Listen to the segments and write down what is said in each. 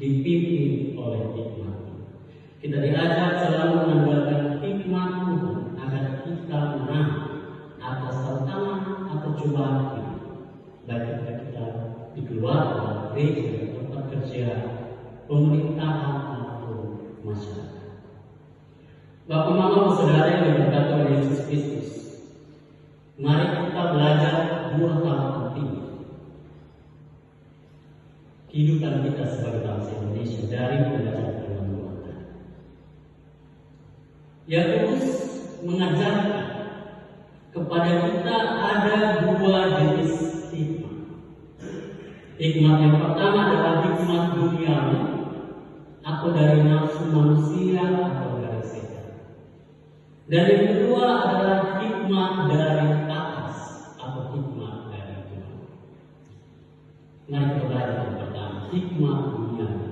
dipimpin oleh hikmat. Kita diajak selalu mengandalkan hikmat Tuhan agar kita menang atas tantangan atau cobaan hidup, baik kita di keluarga, gereja, tempat kerja, pemerintahan atau masyarakat. Bapak Mama Saudara yang diberkati oleh Yesus Kristus, mari kita belajar dua hal penting kehidupan kita sebagai bangsa Indonesia dari pembacaan firman Tuhan. Yakobus mengajarkan kepada kita ada dua jenis hikmat. Hikmat yang pertama adalah hikmat duniawi atau dari nafsu manusia atau dari setan. Dan yang kedua adalah hikmat dari atas atau hikmat dari Tuhan. Mari kita belajar yang pertama, hikmat duniawi.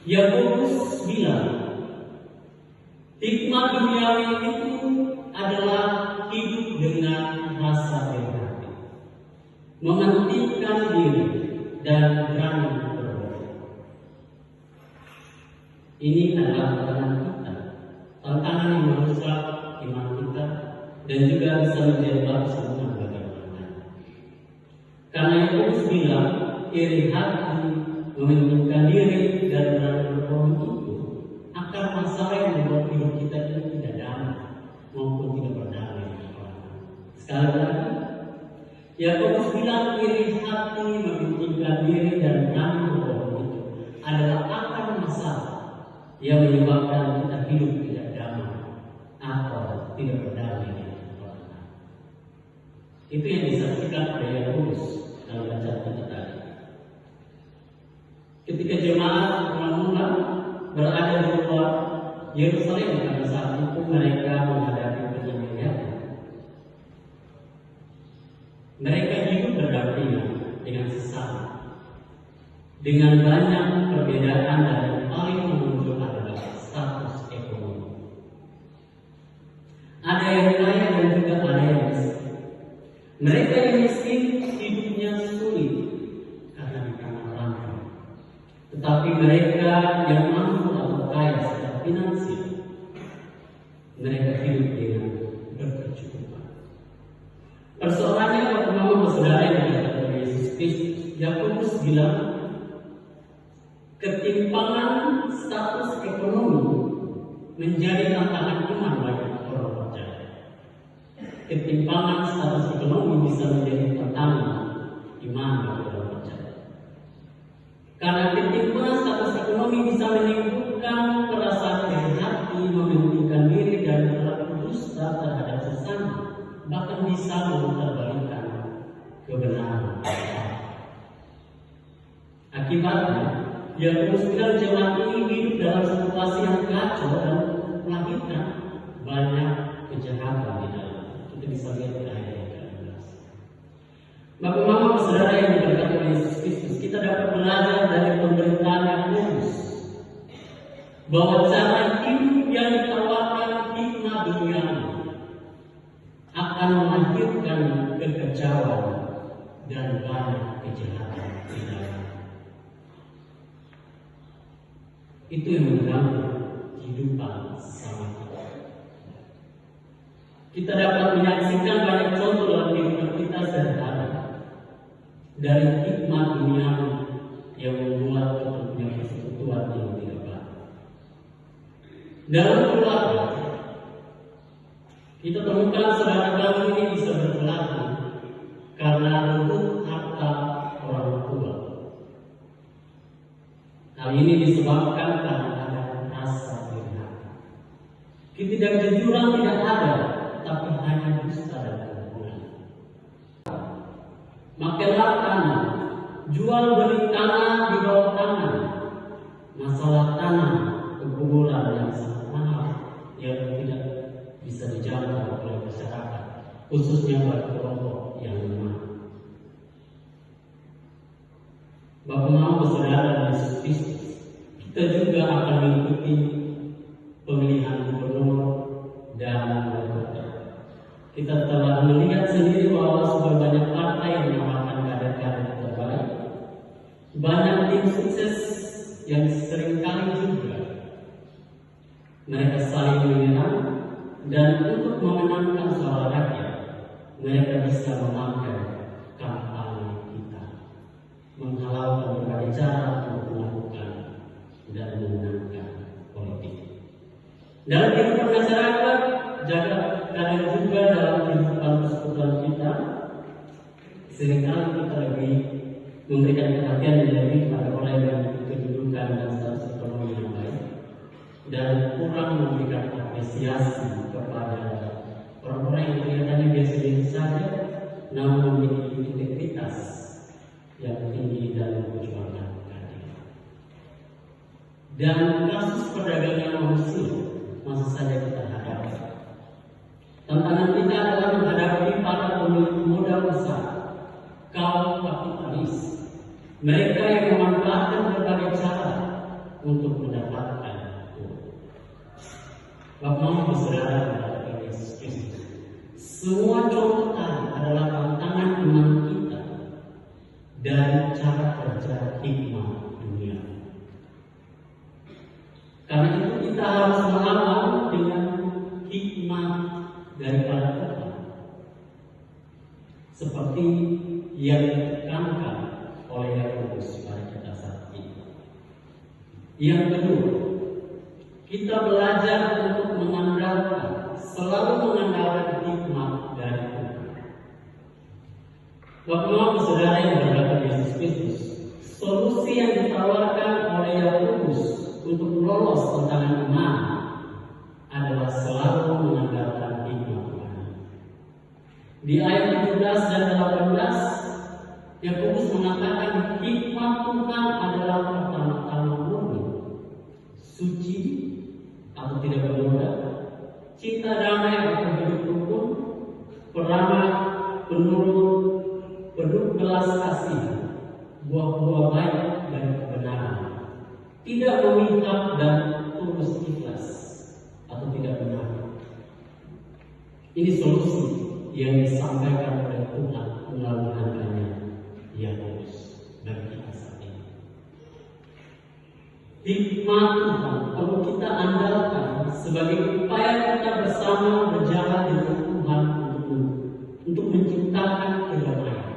Yakobus bilang, hikmat duniawi itu adalah hidup dengan rasa berhati, mementingkan diri dan berani berbuat. Ini adalah tantangan yang merusak iman kita dan juga bisa menjadi batu sandungan bagi orang lain. Karena Yakobus bilang, iri hati, mementingkan diri dan berani berbohong itu akan masalah yang membuat hidup kita ini tidak damai maupun tidak berdamai dengan orang. Sekali lagi, Yakobus bilang iri hati, mementingkan diri dan berani berbohong itu adalah akar masalah yang menyebabkan kita hidup tidak damai atau tidak berdamai dengan orang. Itu yang disaksikan oleh Yakobus dalam bacaan kita tadi. Ketika jemaat mula-mula berada di luar Yerusalem pada saat itu mereka menghadapi penyembelihan. Mereka hidup berdampingan dengan sesama, dengan banyak perbedaan dan yang paling menonjol adalah status ekonomi. Ada yang kaya dan juga ada yang miskin. Mereka yang miskin hidupnya sulit karena di tanah langka. Tetapi mereka yang mampu atau kaya secara finansial, mereka hidup dengan berkecukupan. Persoalannya pertama saudara yang dikatakan oleh Yesus Kristus, Yakobus bilang ketimpangan status ekonomi menjadi tantangan iman bagi orang percaya. Ketimpangan status ekonomi bisa menjadi tantangan iman bagi orang percaya. Karena ketimpangan status ekonomi bisa menimbulkan perasaan iri hati, mementingkan diri dan berlaku dusta terhadap sesama, bahkan bisa memutarbalikkan kebenaran. Akibatnya, Yakobus bilang jemaat ini hidup dalam situasi yang kacau dan melahirkan banyak kejahatan di dalam. Kita bisa lihat di ayat yang ke-11. Bapak Mama Saudara yang diberkati oleh Yesus Kristus, kita dapat belajar dari pemberitaan Yakobus bahwa cara hidup yang ditawarkan hikmat dunia akan melahirkan kekacauan dan banyak kejahatan di dalam. Itu yang mengganggu kehidupan sesama kita. Kita dapat menyaksikan banyak contoh dalam kehidupan kita sehari-hari dari hikmat dunia yang membuat kita punya persekutuan yang tidak baik. Dalam keluarga, kita temukan saudara kami ini bisa berkelahi karena rebut harta orang tua. Hal ini disebabkan karena ada rasa iri hati. Ketidakjujuran tidak ada, tapi hanya dusta dan kebohongan. Makanlah tanah, jual beli tanah di bawah tanah. Masalah tanah kekuburan yang sangat mahal yang tidak bisa dijangkau oleh masyarakat, khususnya bagi kelompok yang lemah. Bapak Mau Saudara Yesus Kristus, kita juga akan mengikuti pemilihan gubernur dan wali kota. Kita telah melihat sendiri bahwa sudah banyak partai yang menawarkan kader-kader terbaik, banyak yang sukses yang seringkali juga mereka saling menyerang, dan untuk memenangkan suara rakyat mereka bisa memakai kampanye kita, menghalalkan berbagai cara untuk melakukan dan memenangkan politik. Dalam kehidupan masyarakat, kadang juga dalam kehidupan persekutuan kita, seringkali kita lebih memberikan perhatian yang lebih pada orang yang kedudukan dan status ekonomi yang baik, dan kurang memberikan apresiasi kepada orang-orang yang kelihatannya biasa-biasa saja, namun memiliki integritas yang tinggi dalam memperjuangkan keadilan. Dan kasus perdagangan manusia masih saja kita hadapi. Tantangan kita adalah menghadapi para pemilik modal besar, kaum kapitalis, mereka yang memanfaatkan berbagai cara untuk mendapatkan uang. Bapak-Ibu saudara kepada Yesus Kristus, semua contoh tadi adalah tantangan iman kita dari cara kerja hikmah dunia. Karena itu kita harus melawan dengan hikmah daripada Tuhan, seperti yang ditekankan oleh Yakobus pada kita saat ini. Yang kedua, kita belajar untuk selalu mengandalkan hikmah dari Tuhan. Bapak-Ibu saudara yang berkata Yesus Kristus, solusi yang ditawarkan oleh Yakobus untuk lolos tantangan iman adalah selalu mengandalkan hikmah Tuhan. Di ayat 17 dan 18, Yakobus mengatakan hikmah Tuhan adalah pertama-tama murni, suci atau tidak bernoda, cinta damai atau hidup rukun, peramah, penurut, penuh belas kasih, buah-buah baik dan kebenaran, tidak memihak dan tulus ikhlas atau tidak menafik. Ini solusi yang disampaikan oleh Tuhan melalui hambanya Yakobus bagi kita saat ini. Hikmah Tuhan perlu kita andalkan sebagai upaya kita bersama berjalan dengan Tuhan untuk menciptakan kedamaian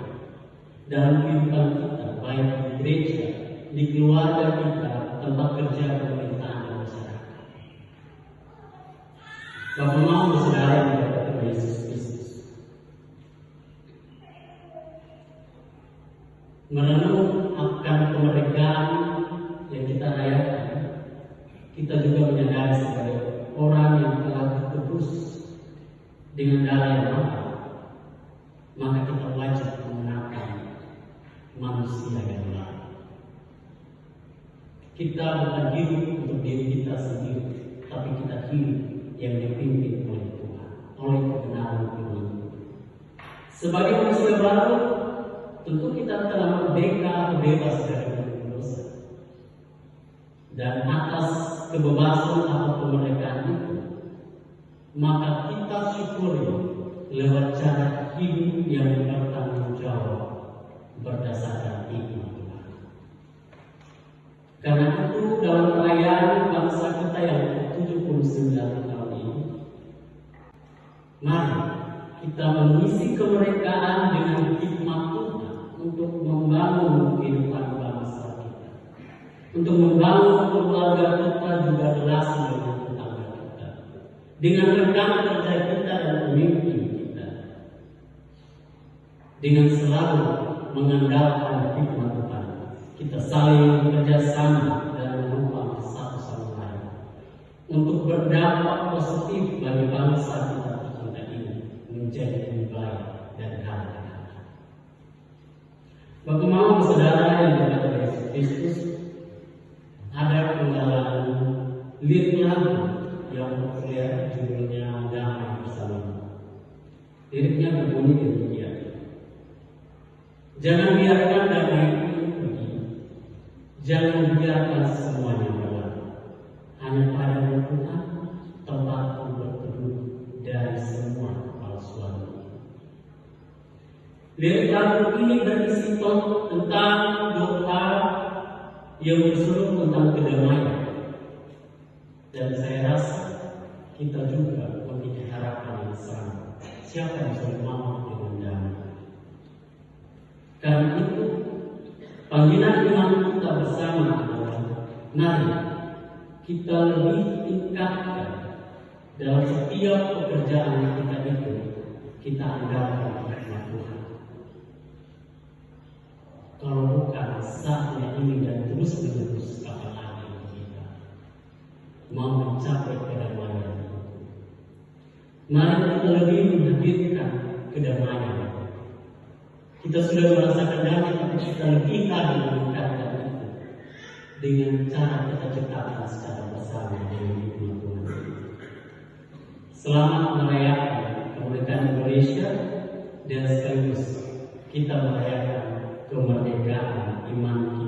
dalam kehidupan kita, baik di gereja, di keluarga kita, tempat kerja, pemerintahan, dan masyarakat. Bapak-Ibu saudara yang berkata Yesus Kristus, merenung akan kemerdekaan yang kita rayakan, kita juga menyadari sebagai orang yang telah ditebus dengan darah yang mahal, maka kita wajib mengenalkan manusia yang lain. Kita bukan hidup untuk diri kita sendiri, tapi kita hidup yang dipimpin oleh Tuhan, oleh kebenaran Tuhan. Sebagai manusia baru, tentu kita telah merdeka, bebas dari dosa. Dan atas kebebasan atau kemerdekaan itu, maka kita syukuri lewat cara hidup yang bertanggung jawab berdasarkan hikmah Tuhan. Karena itu dalam perayaan bangsa kita yang ke-79 tahun ini, mari kita mengisi kemerdekaan dengan hikmah Tuhan untuk membangun kehidupan bangsa kita, untuk membangun keluarga kita, juga relasi dengan tetangga kita, dengan rekan kerja kita dan pemimpin kita, dengan selalu mengandalkan hikmah Tuhan. Kita saling bekerja sama dan menopang satu sama lain untuk berdampak positif bagi bangsa kita tercinta ini menjadi lebih baik dari hari ke hari. Bagaimana saudara yang berkata Yesus Kristus, ada penggalan lirik lagu yang populer judulnya Damai Bersama. Liriknya berbunyi demikian: jangan biarkan damai itu pergi, jangan biarkan semuanya berlalu. Hanya pada Tuhan tempatku berteduh dari semua kepalsuan. Lirik lagu ini berisi tentang doa yang berseru tentang kedamaian. Dan saya rasa kita juga memiliki harapan yang sama. Siapa yang sudah mau dengan damai? Karena itu, panggilan iman kita bersama adalah mari kita lebih tingkatkan dalam setiap pekerjaan kita itu, kita andalkan hikmat Tuhan. Kalau bukan saatnya ini dan terus menerus kapan lagi kita mau mencapai kedamaian. Mari kita lebih menghadirkan kedamaian. Kita sudah merasakan damai, tapi kita lebih lagi meningkatkan itu dengan cara kita ciptakan secara bersama dengan hikmat Tuhan. Selamat merayakan kemerdekaan Indonesia dan sekaligus kita merayakan kemerdekaan iman kita.